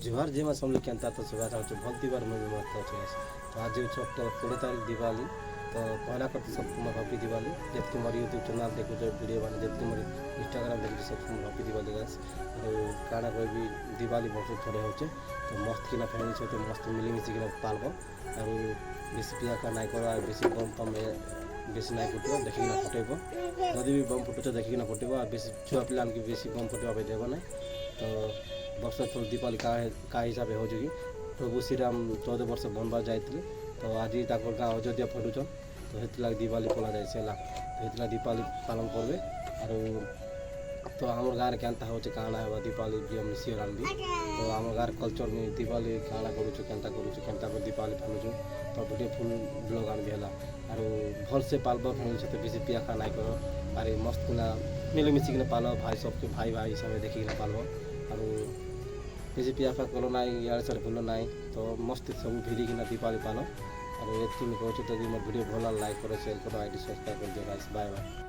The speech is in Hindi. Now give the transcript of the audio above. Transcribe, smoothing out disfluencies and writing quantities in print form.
जुहार जेमा समली केंता तो सुबह चाहूँ भल दीवार में भी मत अच्छे तो आज जो छोट 20 तारीख दिवाली तो पहला कर तो सबको मैं हैप्पी दिवाली जितके मोर यूट्यूब चैनल देखो जो वीडियो बने जितके मोर इंस्टाग्राम देखो सबको हैप्पी दिवाली गाइस और काना कोई भी दिवाली बहुत थोड़े होचे तो मस्त किना फैमिली सहित मस्त मिलीमिशी किना पालबो और बेसी पिया का नाई करो बेसी बम पम बेसी नाई फुटो देखिना फुटेबो जदि भी बम फुटुछ देखिना फुटेबो और बेसी छुआ पिलान के बेसी बम फुटेबा पे देबो ना तो वर्ष थोड़ा दीपावली का हिसाब हो कि प्रभु श्रीराम 14 वर्ष बनवास जाते तो आज गाँव अयोध्या फटुछन तो हेतु दिवाली पला जाए तो दीपावली पालन करेंगे और तो आम गाँव में केन्ता हो काना है दीपावली हम सियर आनबी तो आम गाँव कल्चर में दीपावली काना करूँ केन्ता दीपावली पालुचु तो गोटे फुल ब्लग आनबी है और भल से पालब फैमिली सहित बेसी पिया खा नाई कर अरे मस्त किना मिलीमिशिकी पाल भाई सबके भाई भाई हिसाब से देखिए पालब और बेसी पिया फा कल ना इे सारे भूल ना तो मस्त सब भिड़िकिना दीपावली पाल और ये कहूँ तो मोर वीडियो भल लाइक करो शेयर करो आईडी सब्सक्राइब कर दियो गाइस बाय बाय।